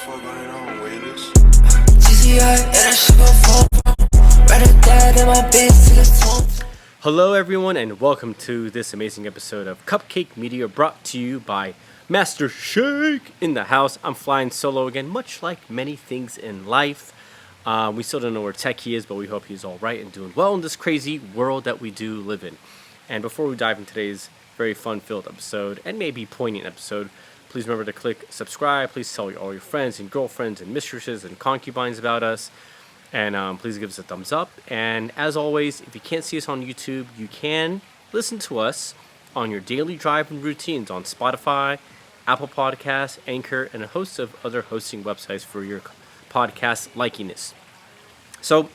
fuck going on, Willis? Hello, everyone, and welcome to this amazing episode of Cupcake Media, brought to you by Master Shake in the house. I'm flying solo again, much like many things in life. We still don't know where Techie is, but we hope he's all right and doing well in this crazy world that we do live in. And before we dive into today's very fun-filled episode, and maybe poignant episode, please remember to click subscribe. Please tell all your friends and girlfriends and mistresses and concubines about us. And please give us a thumbs up. And as always, if you can't see us on YouTube, you can listen to us on your daily drive and routines on Spotify, Apple Podcasts, Anchor, and a host of other hosting websites for your podcast likiness. So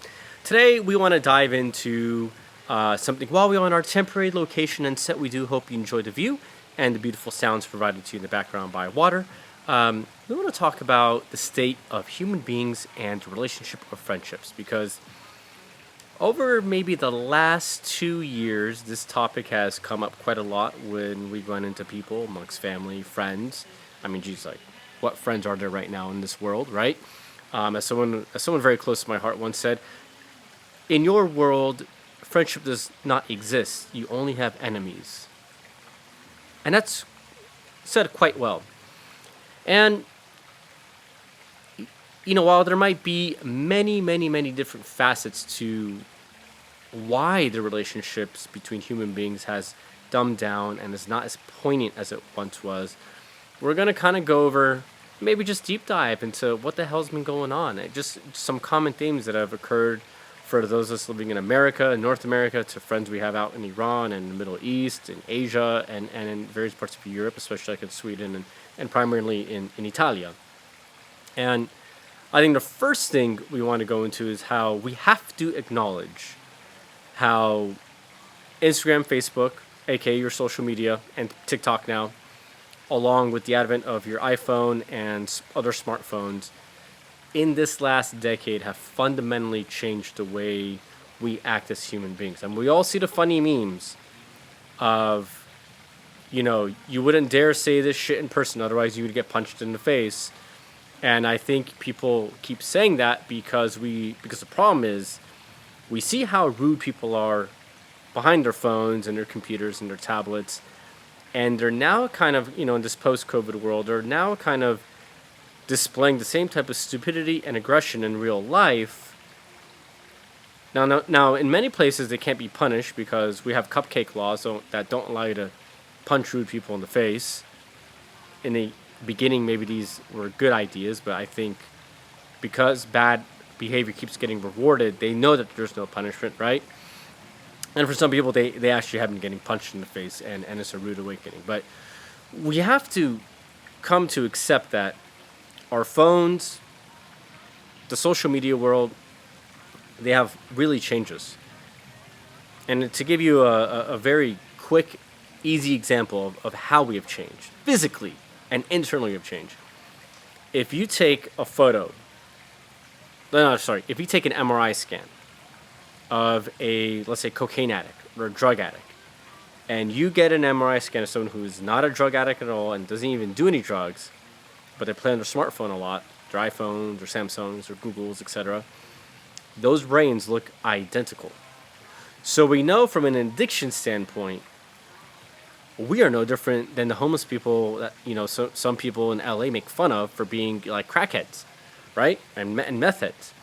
today we want to dive into something. While we're on our temporary location and set, we do hope you enjoy the view and the beautiful sounds provided to you in the background by water. We want to talk about the state of human beings and relationship or friendships, because over maybe the last 2 years, this topic has come up quite a lot when we run into people amongst family, friends. I mean, geez, like, what friends are there right now in this world, right? As someone very close to my heart once said, in your world, friendship does not exist. You only have enemies. And that's said quite well. And, you know, while there might be many different facets to why the relationships between human beings has dumbed down and is not as poignant as it once was, we're going to kind of go over, maybe just deep dive into what the hell's been going on. Just some common themes that have occurred for those of us living in America and North America, to friends we have out in Iran and the Middle East and Asia and in various parts of Europe, especially like in Sweden and primarily in Italia. And I think the first thing we want to go into is how we have to acknowledge how Instagram, Facebook, aka your social media, and TikTok now, along with the advent of your iPhone and other smartphones, in this last decade have fundamentally changed the way we act as human beings. And we all see the funny memes of, you know, you wouldn't dare say this shit in person, otherwise you would get punched in the face. And I think people keep saying that because the problem is we see how rude people are behind their phones and their computers and their tablets. And they're now kind of, you know, in this post-COVID world, they're now kind of displaying the same type of stupidity and aggression in real life. Now, in many places they can't be punished because we have cupcake laws that don't allow you to punch rude people in the face. In the beginning, maybe these were good ideas, but I think because bad behavior keeps getting rewarded, they know that there's no punishment, right? And for some people, they actually have been getting punched in the face, and it's a rude awakening. But we have to come to accept that our phones, the social media world, they have really changed us. And to give you a very quick, easy example of how we have changed, physically and internally have changed. If you take a photo, if you take an MRI scan of a, let's say, cocaine addict or a drug addict, and you get an MRI scan of someone who is not a drug addict at all and doesn't even do any drugs, but they play on their smartphone a lot, their iPhones or Samsungs or Googles, etc., those brains look identical. So we know from an addiction standpoint, we are no different than the homeless people that, you know, some people in LA make fun of for being like crackheads, right? And meth heads.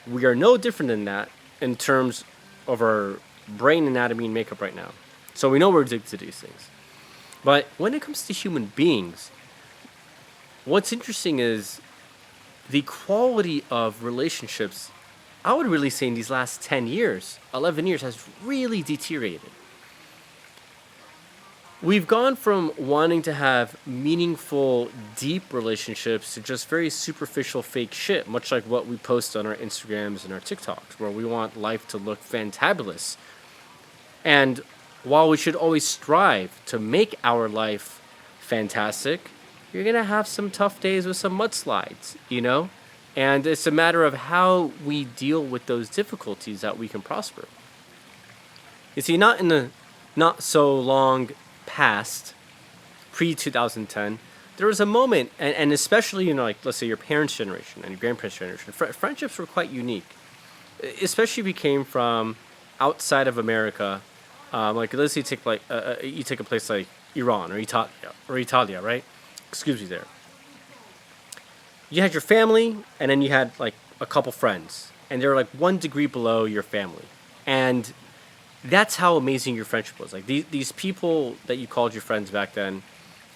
We are no different than that in terms of our brain anatomy and makeup right now. So we know we're addicted to these things. But when it comes to human beings, what's interesting is the quality of relationships, I would really say in these last 10 years, 11 years, has really deteriorated. We've gone from wanting to have meaningful, deep relationships to just very superficial, fake shit, much like what we post on our Instagrams and our TikToks, where we want life to look fantabulous. And while we should always strive to make our life fantastic, you're going to have some tough days with some mudslides, you know? And it's a matter of how we deal with those difficulties that we can prosper. You see, not so long past, pre-2010, there was a moment, and especially, like, let's say your parents' generation and your grandparents' generation, friendships were quite unique, especially if you came from outside of America. Like, let's say you take a place like Iran or Italia, right? Excuse me, there. You had your family, and then you had like a couple friends, and they're like 1 degree below your family, and that's how amazing your friendship was. Like, these people that you called your friends back then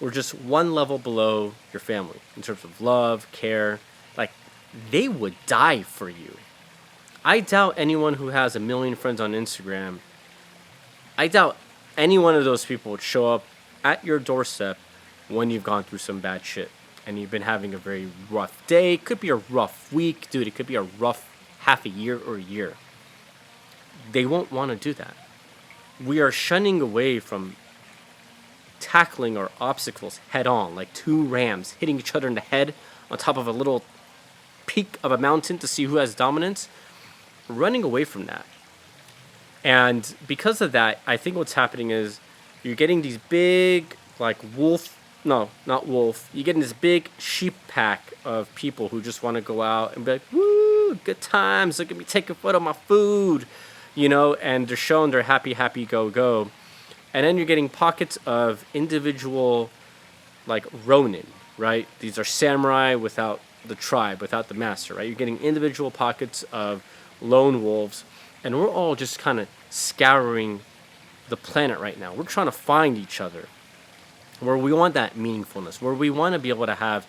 were just one level below your family in terms of love, care. Like, they would die for you. I doubt anyone who has a million friends on Instagram, I doubt any one of those people would show up at your doorstep when you've gone through some bad shit and you've been having a very rough day. It could be a rough week, dude. It could be a rough half a year or a year. They won't want to do that. We are shunning away from tackling our obstacles head on, like two rams hitting each other in the head on top of a little peak of a mountain to see who has dominance. We're running away from that. And because of that, I think what's happening is you're getting these big, like, you're getting this big sheep pack of people who just want to go out and be like, woo, good times, look at me take a photo of my food, and they're showing their happy, go. And then you're getting pockets of individual, like, Ronin, right? These are samurai without the tribe, without the master, right? You're getting individual pockets of lone wolves, and we're all just kind of scouring the planet right now. We're trying to find each other where we want that meaningfulness, where we want to be able to have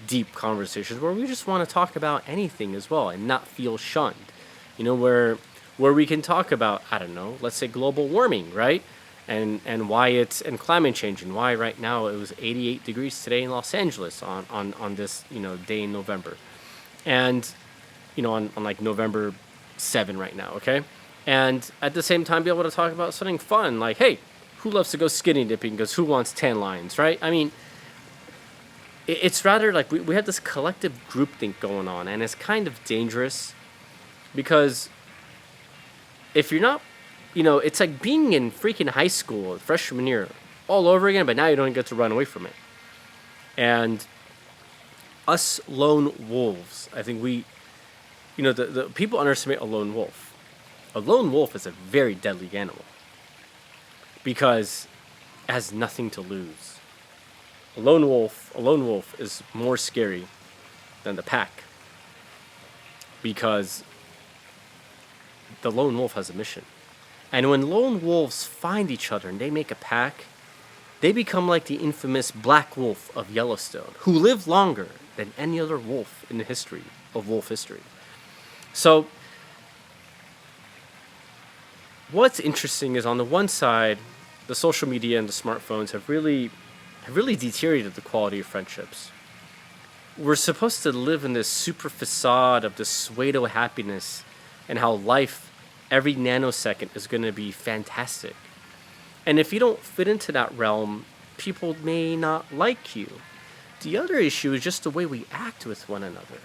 deep conversations, where we just want to talk about anything as well and not feel shunned. Where we can talk about, I don't know, let's say global warming, right? And why and climate change, and why right now it was 88 degrees today in Los Angeles on this, day in November. And, on like November 7 right now, okay? And at the same time be able to talk about something fun, like, hey, who loves to go skinny dipping because who wants tan lines, right? I mean, it's rather like we have this collective groupthink going on, and it's kind of dangerous because if you're not, it's like being in freaking high school, freshman year, all over again, but now you don't get to run away from it. And us lone wolves, I think the people underestimate a lone wolf. A lone wolf is a very deadly animal because it has nothing to lose. A lone wolf is more scary than the pack because the lone wolf has a mission. And when lone wolves find each other and they make a pack, they become like the infamous Black Wolf of Yellowstone, who lived longer than any other wolf in the history of wolf history. So what's interesting is, on the one side, the social media and the smartphones have really deteriorated the quality of friendships. We're supposed to live in this super facade of this pseudo happiness and how life every nanosecond is going to be fantastic. And if you don't fit into that realm, people may not like you. The other issue is just the way we act with one another.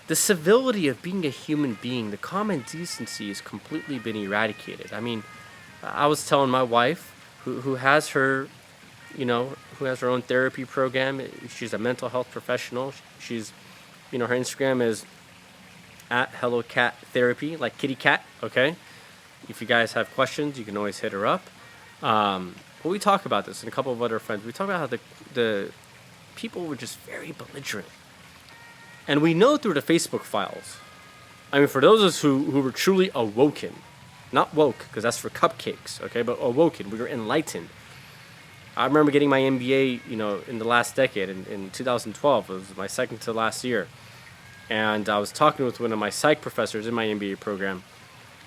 The civility of being a human being, the common decency has completely been eradicated. I mean, I was telling my wife, who has her, who has her own therapy program. She's a mental health professional. She's, her Instagram is at Hello Cat Therapy, like kitty cat, okay? If you guys have questions, you can always hit her up. But we talk about this, and a couple of other friends. We talk about how the people were just very belligerent. And we know through the Facebook files. I mean, for those of us who were truly awoken, not woke, because that's for cupcakes, okay, but awoken, we were enlightened. I remember getting my MBA, in the last decade, in 2012. It was my second to last year. And I was talking with one of my psych professors in my MBA program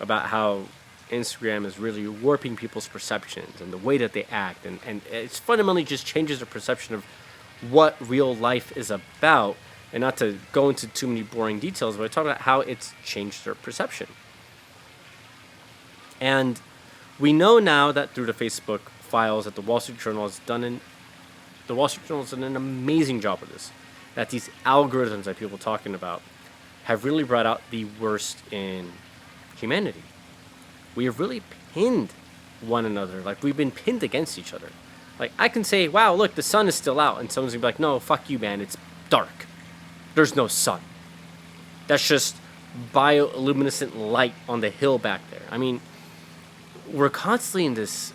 about how Instagram is really warping people's perceptions and the way that they act. And it's fundamentally just changes their perception of what real life is about. And not to go into too many boring details, but I talk about how it's changed their perception. And we know now that through the Facebook files that the Wall Street Journal has done an amazing job of this. That these algorithms that people are talking about have really brought out the worst in humanity. We have really pinned one another, like we've been pinned against each other. Like, I can say, wow, look, the sun is still out. And someone's going to be like, no, fuck you, man. It's dark. There's no sun. That's just bioluminescent light on the hill back there. I mean, we're constantly in this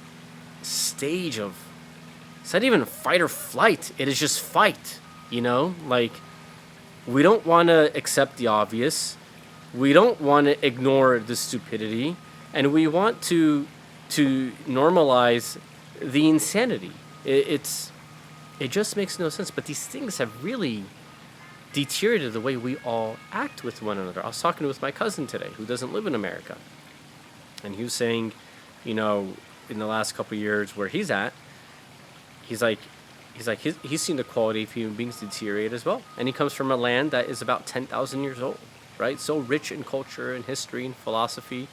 stage of, it's not even fight or flight. It is just fight, you know? Like, we don't want to accept the obvious. We don't want to ignore the stupidity. And we want to normalize the insanity. It just makes no sense. But these things have really deteriorated the way we all act with one another. I was talking with my cousin today, who doesn't live in America, and he was saying, you know, in the last couple of years where he's at, he's seen the quality of human beings deteriorate as well. And he comes from a land that is about 10,000 years old, right? So rich in culture and history and philosophy,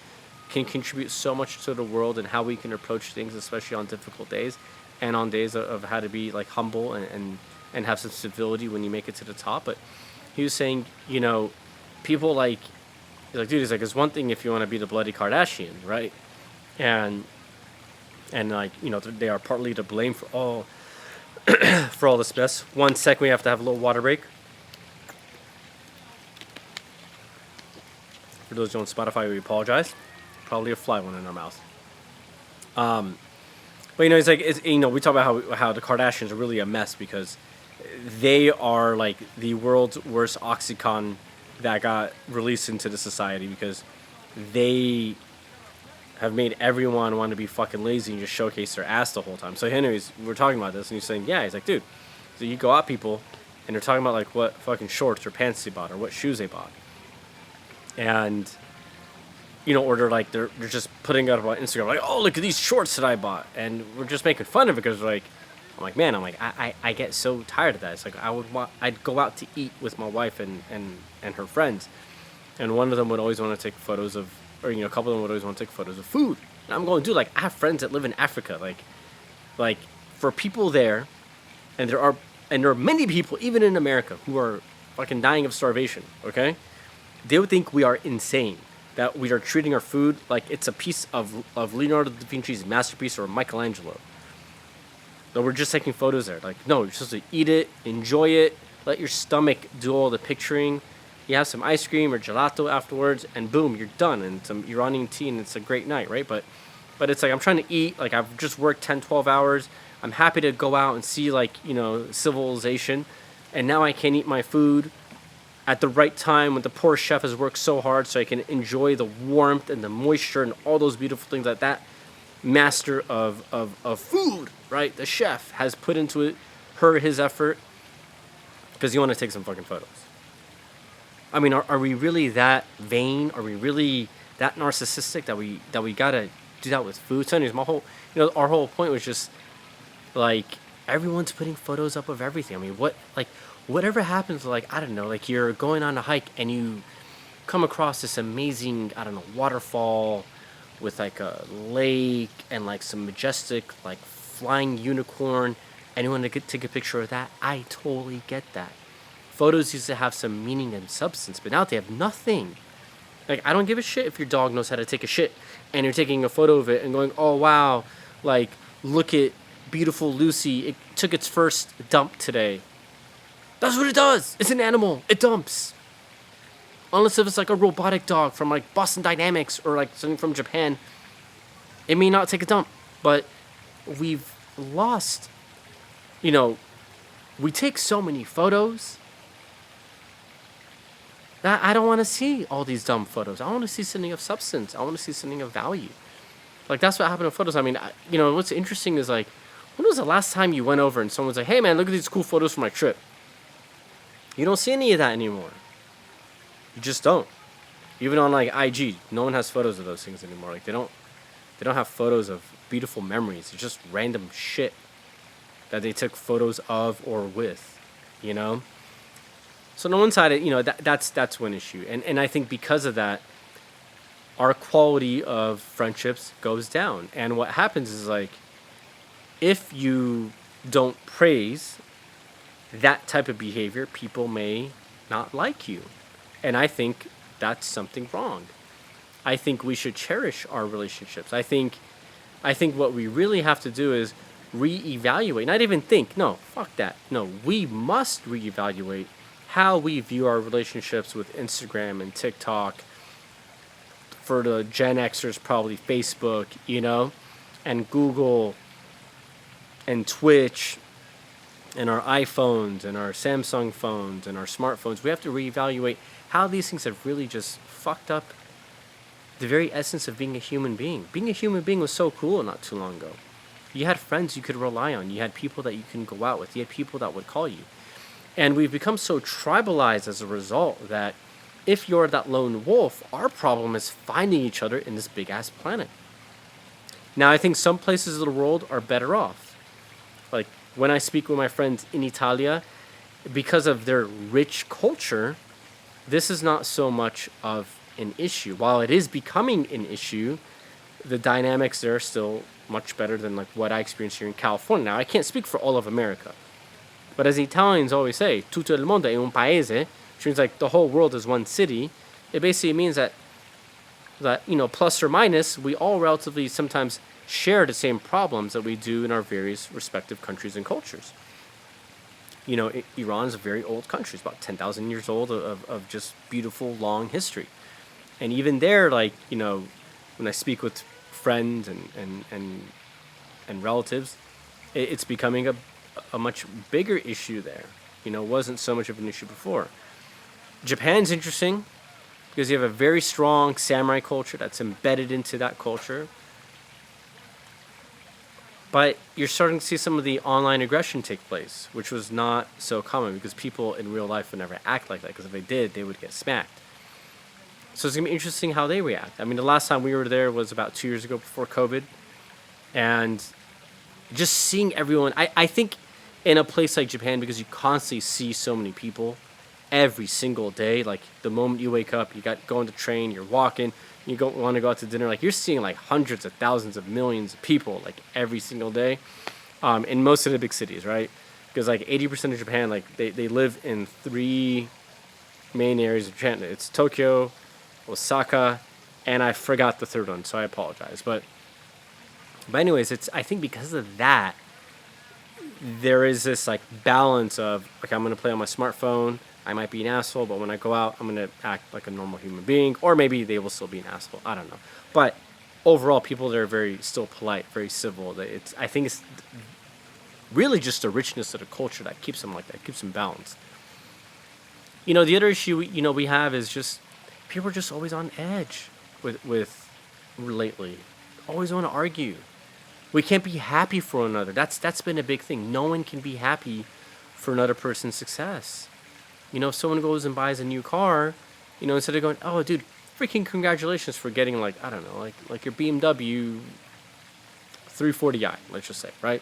can contribute so much to the world and how we can approach things, especially on difficult days and on days of how to be like humble and have some civility when you make it to the top. But he was saying, you know, people like, he's like, dude, it's one thing if you want to be the bloody Kardashian, right? And like, you know, they are partly to blame for all for all this mess. 1 second, we have to have a little water break. For those who don't Spotify, we apologize. Probably a fly one in our mouth. But you know, you know, we talk about how the Kardashians are really a mess because they are like the world's worst oxycontin that got released into the society because they have made everyone want to be fucking lazy and just showcase their ass the whole time. So anyways, we're talking about this and he's saying, yeah, he's like, dude, so you go out people and they're talking about like what fucking shorts or pants they bought or what shoes they bought. And you know, or they're just putting out on Instagram like, oh, look at these shorts that I bought, and we're just making fun of it because like, I'm like, man, I get so tired of that. It's like I'd go out to eat with my wife and her friends, and one of them would always want to take photos of, or you know, a couple of them would always want to take photos of food, and I'm going, dude, like I have friends that live in Africa, like for people there, and there are many people even in America who are fucking dying of starvation. Okay, they would think we are insane. That we are treating our food like it's a piece of Leonardo da Vinci's masterpiece or Michelangelo. That we're just taking photos there. Like, no, you're supposed to eat it, enjoy it, let your stomach do all the picturing. You have some ice cream or gelato afterwards, and boom, you're done. And some Iranian tea, and it's a great night, right? But it's like I'm trying to eat. Like, I've just worked 10, 12 hours. I'm happy to go out and see, like, you know, civilization. And now I can't eat my food at the right time when the poor chef has worked so hard so I can enjoy the warmth and the moisture and all those beautiful things that master of food, right? The chef has put into it, his effort, because you want to take some fucking photos. I mean, are we really that vain? Are we really that narcissistic that we gotta do that with food? So anyways, our whole point was just like everyone's putting photos up of everything. I mean, whatever happens, like, I don't know, like you're going on a hike and you come across this amazing, I don't know, waterfall with like a lake and like some majestic, like flying unicorn, and you want to take a picture of that. I totally get that. Photos used to have some meaning and substance, but now they have nothing. Like, I don't give a shit if your dog knows how to take a shit and you're taking a photo of it and going, oh wow, like, look at beautiful Lucy, it took its first dump today. That's what it does. It's an animal. It dumps. Unless if it's like a robotic dog from like Boston Dynamics or like something from Japan, it may not take a dump. But we've lost, you know, we take so many photos that I don't want to see all these dumb photos. I want to see something of substance. I want to see something of value. Like, that's what happened to photos. I mean, you know, what's interesting is like, when was the last time you went over and someone's like, hey man, look at these cool photos from my trip? You don't see any of that anymore. You just don't. Even on like IG, no one has photos of those things anymore. Like they don't have photos of beautiful memories. It's just random shit that they took photos of or with, you know? So on one side, you know, that's one issue. And I think because of that, our quality of friendships goes down. And what happens is like, if you don't praise that type of behavior, people may not like you. And I think that's something wrong. I think we should cherish our relationships. I think what we really have to do is reevaluate, not even think, no, fuck that. No, we must reevaluate how we view our relationships with Instagram and TikTok. For the Gen Xers, probably Facebook, and Google and Twitch and our iPhones and our Samsung phones and our smartphones. We have to reevaluate how these things have really just fucked up the very essence of being a human being. Being a human being was so cool not too long ago. You had friends you could rely on. You had people that you can go out with. You had people that would call you. And we've become so tribalized as a result that if you're that lone wolf, our problem is finding each other in this big ass planet. Now, I think some places of the world are better off. Like when I speak with my friends in Italia, because of their rich culture, this is not so much of an issue. While it is becoming an issue, the dynamics there are still much better than like what I experience here in California. Now, I can't speak for all of America, but as the Italians always say, tutto il mondo è un paese, which means like the whole world is one city. It basically means that plus or minus, we all relatively sometimes share the same problems that we do in our various respective countries and cultures. Iran is a very old country. It's about 10,000 years old of just beautiful, long history. And even there, when I speak with friends and relatives, it's becoming a much bigger issue there. It wasn't so much of an issue before. Japan's interesting because you have a very strong samurai culture that's embedded into that culture. But you're starting to see some of the online aggression take place, which was not so common because people in real life would never act like that, because if they did, they would get smacked. So it's going to be interesting how they react. I mean, the last time we were there was about 2 years ago before COVID. And just seeing everyone, I think in a place like Japan, because you constantly see so many people every single day, like the moment you wake up, you got going to train, you're walking, you go want to go out to dinner, like you're seeing like hundreds of thousands of millions of people like every single day, in most of the big cities, right? Because like 80% of Japan, like they live in 3 main areas of Japan. It's Tokyo, Osaka, and I forgot the third one, so I apologize. But anyways, I think because of that, there is this like balance of like, I'm gonna play on my smartphone. I might be an asshole, but when I go out, I'm going to act like a normal human being. Or maybe they will still be an asshole. I don't know. But overall, people that are very still polite, very civil. I think it's really just the richness of the culture that keeps them like that, keeps them balanced. The other issue we have is just people are just always on edge with lately. Always want to argue. We can't be happy for one another. That's been a big thing. No one can be happy for another person's success. If someone goes and buys a new car, instead of going, oh, dude, freaking congratulations for getting, like, I don't know, like your BMW 340i, let's just say, right?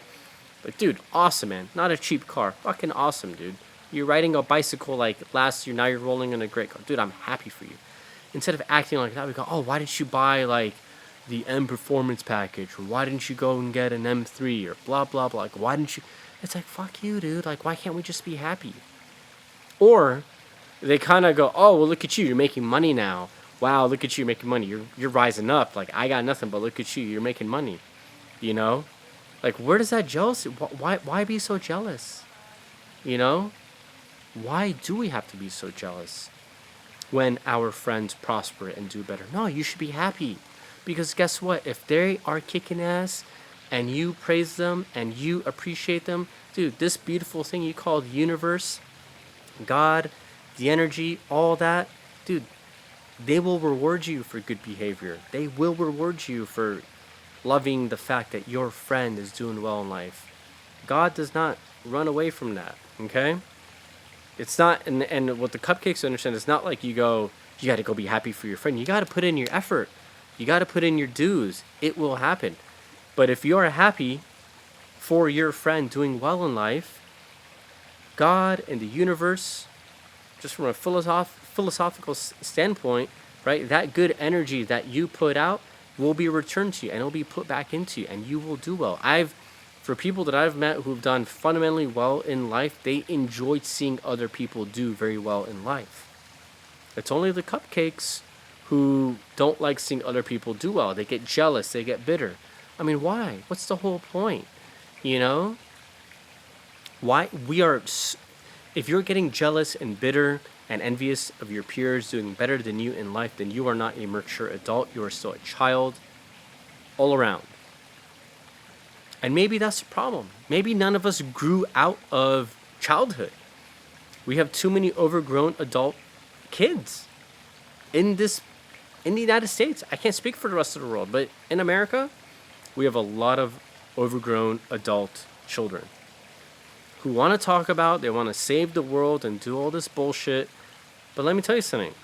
Like, dude, awesome, man. Not a cheap car. Fucking awesome, dude. You're riding a bicycle like last year, now you're rolling in a great car. Dude, I'm happy for you. Instead of acting like that, we go, oh, why didn't you buy, like, the M Performance package? Or why didn't you go and get an M3? Or blah, blah, blah. Like, why didn't you? It's like, fuck you, dude. Like, why can't we just be happy? Or they kind of go, oh, well, look at you. You're making money now. Wow, look at you making money. You're rising up. Like, I got nothing, but look at you. You're making money. Like, where does that jealousy? Why be so jealous? Why do we have to be so jealous when our friends prosper and do better? No, you should be happy. Because guess what? If they are kicking ass and you praise them and you appreciate them, dude, this beautiful thing you call the universe, God, the energy, all that, dude, they will reward you for good behavior. They will reward you for loving the fact that your friend is doing well in life. God does not run away from that, okay? It's not, and what the cupcakes understand, it's not like you got to go be happy for your friend. You got to put in your effort. You got to put in your dues. It will happen. But if you are happy for your friend doing well in life, God and the universe, just from a philosophical standpoint, right, that good energy that you put out will be returned to you and it'll be put back into you and you will do well. For people that I've met who've done fundamentally well in life, they enjoyed seeing other people do very well in life. It's only the cupcakes who don't like seeing other people do well. They get jealous, they get bitter. I mean, why? What's the whole point? You know, why we are if you're getting jealous and bitter and envious of your peers doing better than you in life, then you are not a mature adult. You are still a child all around. And maybe that's the problem. Maybe none of us grew out of childhood. We have too many overgrown adult kids in the United States. I can't speak for the rest of the world, but in America, we have a lot of overgrown adult children who want to talk about, they want to save the world and do all this bullshit. But let me tell you something.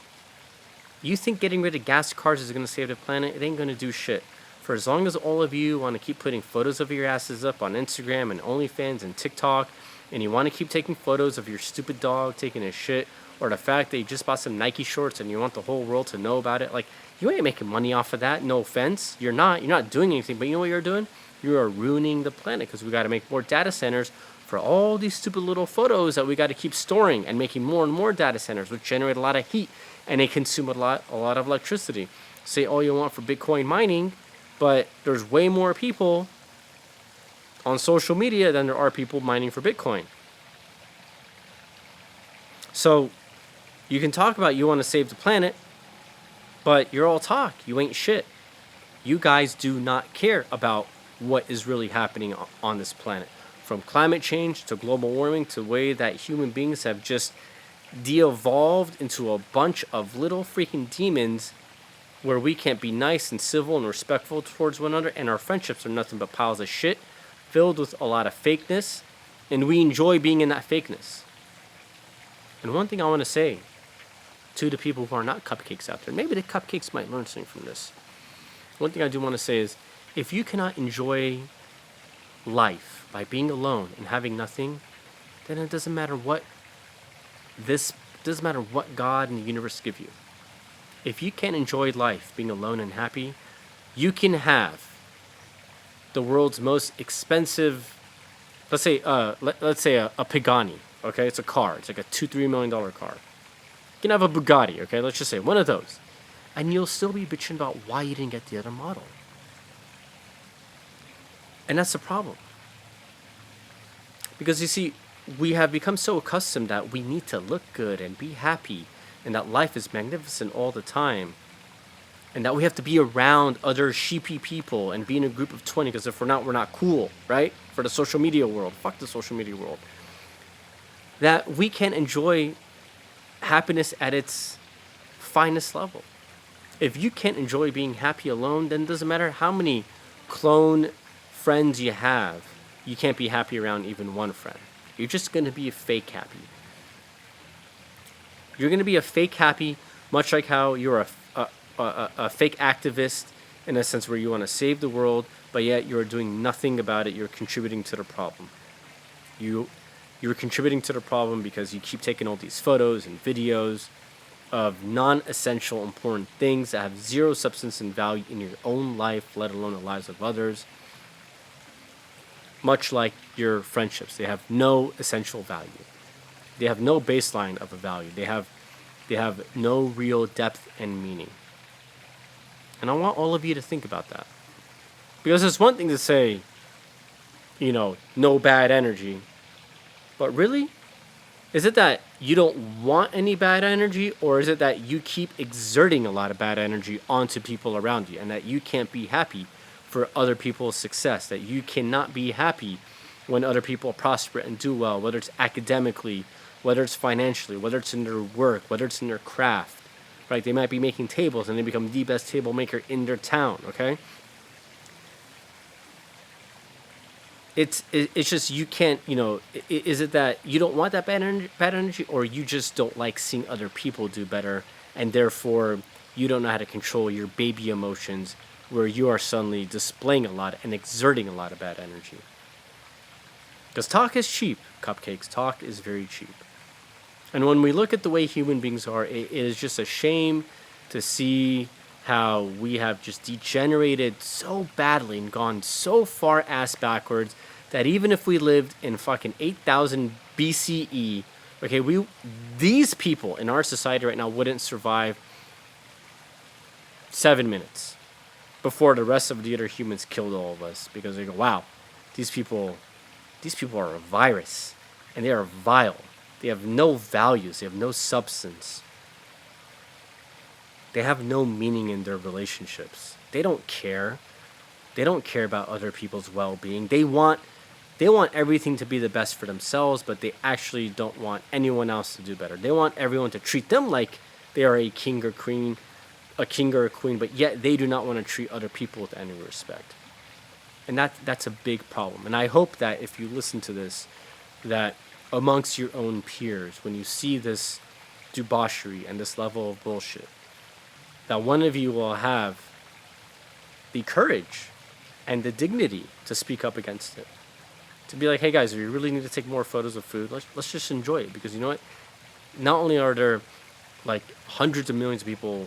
You think getting rid of gas cars is going to save the planet? It ain't going to do shit. For as long as all of you want to keep putting photos of your asses up on Instagram and OnlyFans and TikTok, and you want to keep taking photos of your stupid dog taking a shit, or the fact that you just bought some Nike shorts and you want the whole world to know about it, like, you ain't making money off of that. No offense. You're not doing anything. But you know what you're doing? You are ruining the planet, because we got to make more data centers for all these stupid little photos that we got to keep storing and making more and more data centers, which generate a lot of heat and they consume a lot of electricity. Say all you want for Bitcoin mining, but there's way more people on social media than there are people mining for Bitcoin. So you can talk about you want to save the planet, but you're all talk. You ain't shit. You guys do not care about what is really happening on this planet. From climate change to global warming to the way that human beings have just de-evolved into a bunch of little freaking demons where we can't be nice and civil and respectful towards one another, and our friendships are nothing but piles of shit filled with a lot of fakeness, and we enjoy being in that fakeness. And one thing I want to say to the people who are not cupcakes out there, maybe the cupcakes might learn something from this. One thing I do want to say is, if you cannot enjoy life by being alone and having nothing, then it doesn't matter what God and the universe give you. If you can't enjoy life being alone and happy, you can have the world's most expensive, let's say a Pagani, okay? It's a car. It's like a $2-3 million car. You can have a Bugatti, okay? Let's just say one of those. And you'll still be bitching about why you didn't get the other model. And that's the problem. Because you see, we have become so accustomed that we need to look good and be happy, and that life is magnificent all the time, and that we have to be around other sheepy people and be in a group of 20, because if we're not cool, right? For the social media world. Fuck the social media world. That we can't enjoy happiness at its finest level. If you can't enjoy being happy alone, then it doesn't matter how many clone friends you have, you can't be happy around even one friend. You're just going to be a fake happy. You're going to be a fake happy, much like how you're a fake activist in a sense where you want to save the world, but yet you're doing nothing about it. You're contributing to the problem. You're contributing to the problem because you keep taking all these photos and videos of non-essential important things that have zero substance and value in your own life, let alone the lives of others. Much like your friendships, they have no essential value. They have no baseline of a value. They have no real depth and meaning. And I want all of you to think about that. Because it's one thing to say, no bad energy. But really, is it that you don't want any bad energy, or is it that you keep exerting a lot of bad energy onto people around you, and that you can't be happy for other people's success, that you cannot be happy when other people prosper and do well, whether it's academically, whether it's financially, whether it's in their work, whether it's in their craft, right? They might be making tables and they become the best table maker in their town, okay? It's just you can't, is it that you don't want that bad energy, or you just don't like seeing other people do better, and therefore you don't know how to control your baby emotions, where you are suddenly displaying a lot and exerting a lot of bad energy? Because talk is cheap, cupcakes. Talk is very cheap. And when we look at the way human beings are, it is just a shame to see how we have just degenerated so badly and gone so far ass backwards that even if we lived in fucking 8,000 BCE, okay, these people in our society right now wouldn't survive 7 minutes before the rest of the other humans killed all of us, because they go, wow, these people These people are a virus, and they are vile. They have no values. They have no substance. They have no meaning in their relationships. They don't care. They don't care about other people's well-being. They want everything to be the best for themselves, but they actually don't want anyone else to do better. They want everyone to treat them like they are a king or queen, but yet they do not want to treat other people with any respect. And that's a big problem. And I hope that if you listen to this, that amongst your own peers, when you see this debauchery and this level of bullshit, that one of you will have the courage and the dignity to speak up against it. To be like, hey guys, if you really need to take more photos of food, let's just enjoy it. Because you know what? Not only are there like hundreds of millions of people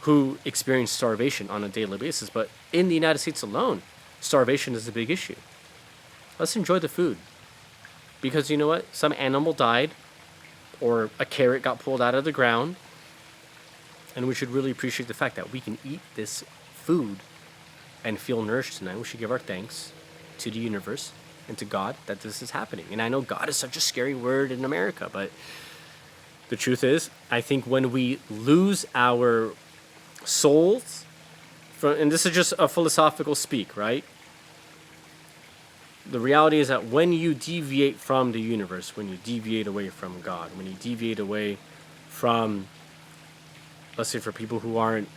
who experience starvation on a daily basis, but in the United States alone, starvation is a big issue. Let's enjoy the food. Because you know what? Some animal died, or a carrot got pulled out of the ground, and we should really appreciate the fact that we can eat this food and feel nourished tonight. We should give our thanks to the universe and to God that this is happening. And I know God is such a scary word in America, but the truth is, I think when we lose our souls, and this is just a philosophical speak, right? The reality is that when you deviate from the universe, when you deviate away from God, when you deviate away from, let's say for people who aren't,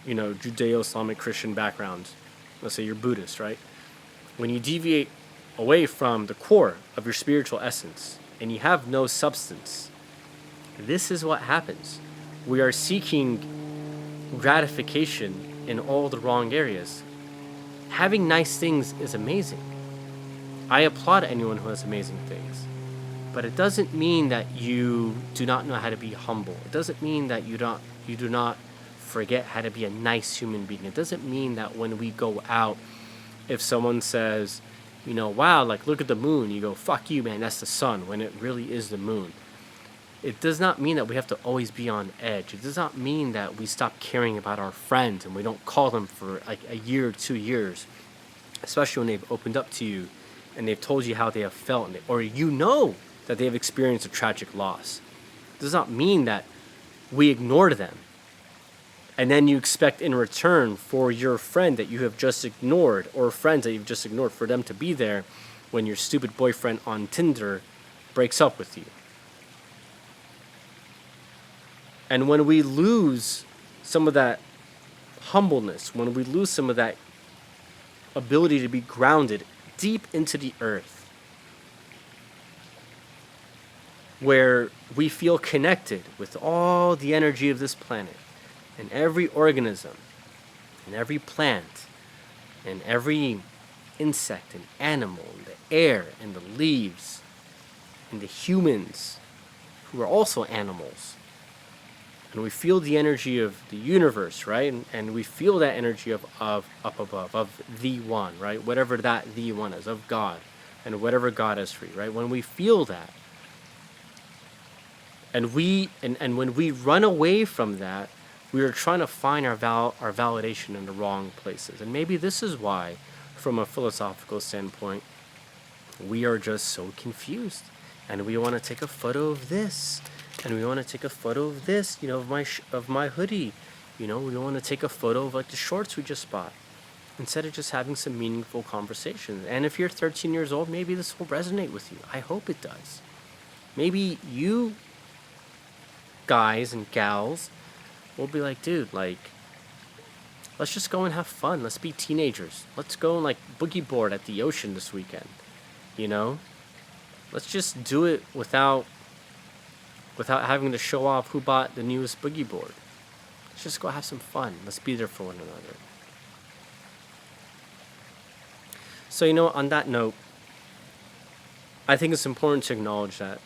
Judeo-Islamic Christian backgrounds, let's say you're Buddhist, right? When you deviate away from the core of your spiritual essence and you have no substance, this is what happens. We are seeking gratification in all the wrong areas. Having nice things is amazing. I applaud anyone who has amazing things. But it doesn't mean that you do not know how to be humble. It doesn't mean that you do not forget how to be a nice human being. It doesn't mean that when we go out, if someone says, wow, like look at the moon, you go, fuck you, man, that's the sun, when it really is the moon. It does not mean that we have to always be on edge. It does not mean that we stop caring about our friends and we don't call them for like a year or 2 years, especially when they've opened up to you and they've told you how they have felt, or that they have experienced a tragic loss. It does not mean that we ignore them and then you expect in return for your friend that you have just ignored, or friends that you've just ignored, for them to be there when your stupid boyfriend on Tinder breaks up with you. And when we lose some of that humbleness, when we lose some of that ability to be grounded deep into the earth, where we feel connected with all the energy of this planet, and every organism, and every plant, and every insect and animal, and the air, and the leaves, and the humans, who are also animals, and we feel the energy of the universe, right? And we feel that energy of up above, of the one, right? Whatever that the one is, of God, and whatever God is for you, right? When we feel that, and when we run away from that, we are trying to find our validation in the wrong places. And maybe this is why, from a philosophical standpoint, we are just so confused. And we want to take a photo of this, and we want to take a photo of this, of my hoodie. We want to take a photo of like the shorts we just bought, instead of just having some meaningful conversations. And if you're 13 years old, maybe this will resonate with you. I hope it does. Maybe you guys and gals will be like, dude, like, let's just go and have fun. Let's be teenagers. Let's go and like boogie board at the ocean this weekend. Let's just do it without having to show off who bought the newest boogie board. Let's just go have some fun. Let's be there for one another. So, on that note, I think it's important to acknowledge that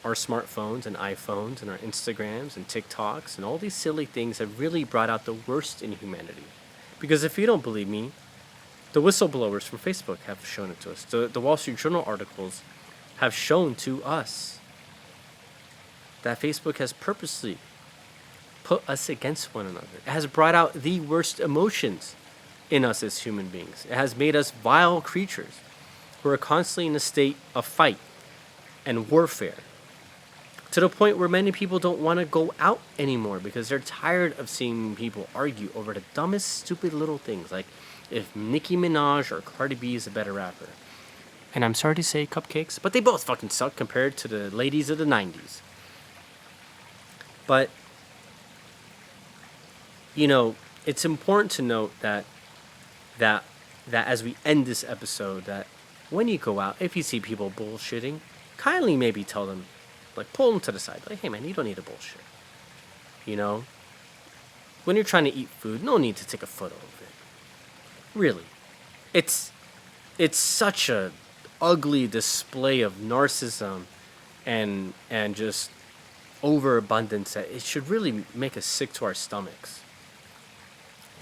our smartphones and iPhones and our Instagrams and TikToks and all these silly things have really brought out the worst in humanity. Because if you don't believe me, the whistleblowers from Facebook have shown it to us. The Wall Street Journal articles have shown to us that Facebook has purposely put us against one another. It has brought out the worst emotions in us as human beings. It has made us vile creatures who are constantly in a state of fight and warfare, to the point where many people don't want to go out anymore because they're tired of seeing people argue over the dumbest, stupid little things, like if Nicki Minaj or Cardi B is a better rapper. And I'm sorry to say, Cupcakes, but they both fucking suck compared to the ladies of the 90s. But, it's important to note that as we end this episode, that when you go out, if you see people bullshitting, kindly maybe tell them, like, pull them to the side. Like, hey, man, you don't need to bullshit. When you're trying to eat food, no need to take a photo of it. Really. It's such a ugly display of narcissism and just overabundance that it should really make us sick to our stomachs.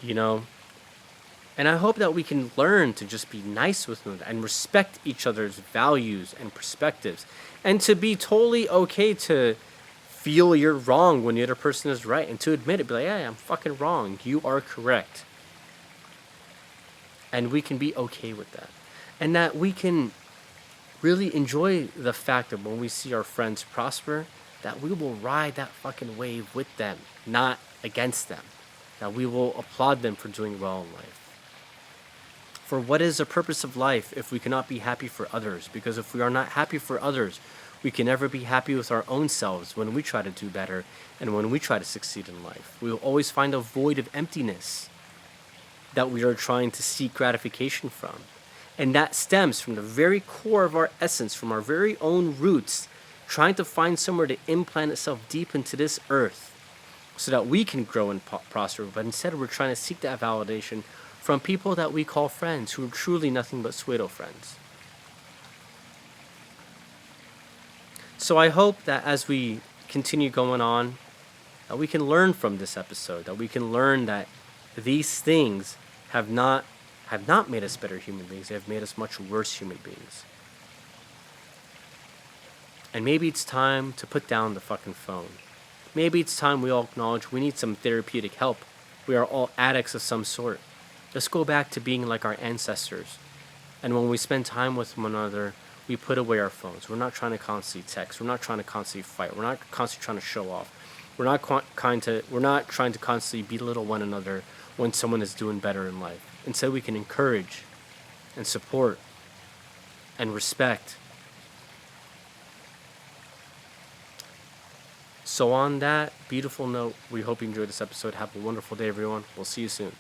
And I hope that we can learn to just be nice with them and respect each other's values and perspectives, and to be totally okay to feel you're wrong when the other person is right, and to admit it, be like, hey, I'm fucking wrong, you are correct. And we can be okay with that. And that we can really enjoy the fact that when we see our friends prosper, that we will ride that fucking wave with them, not against them. That we will applaud them for doing well in life. For what is the purpose of life if we cannot be happy for others? Because if we are not happy for others, we can never be happy with our own selves when we try to do better and when we try to succeed in life. We will always find a void of emptiness that we are trying to seek gratification from. And that stems from the very core of our essence, from our very own roots, trying to find somewhere to implant itself deep into this earth so that we can grow and prosper. But instead, we're trying to seek that validation from people that we call friends, who are truly nothing but pseudo friends. So I hope that as we continue going on, that we can learn from this episode, that we can learn that these things have not made us better human beings. They have made us much worse human beings. And maybe it's time to put down the fucking phone. Maybe it's time we all acknowledge we need some therapeutic help. We are all addicts of some sort. Let's go back to being like our ancestors. And when we spend time with one another, we put away our phones. We're not trying to constantly text. We're not trying to constantly fight. We're not constantly trying to show off. We're not trying to constantly belittle one another when someone is doing better in life. Instead, we can encourage and support and respect. So on that beautiful note, we hope you enjoyed this episode. Have a wonderful day, everyone. We'll see you soon.